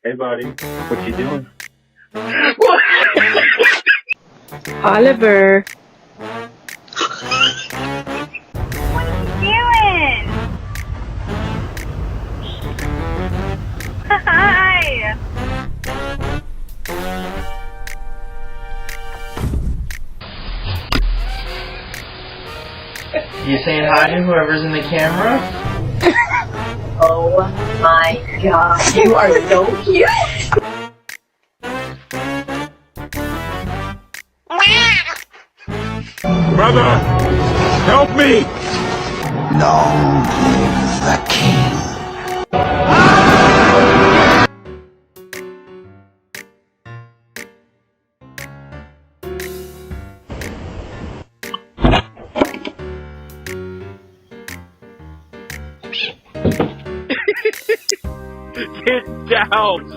Hey, buddy. What you doing? Oliver. What are you doing? Hi. You saying hi to whoever's in the camera? Oh my god, you are so cute! Brother! Help me! Long live the king. Get down, son!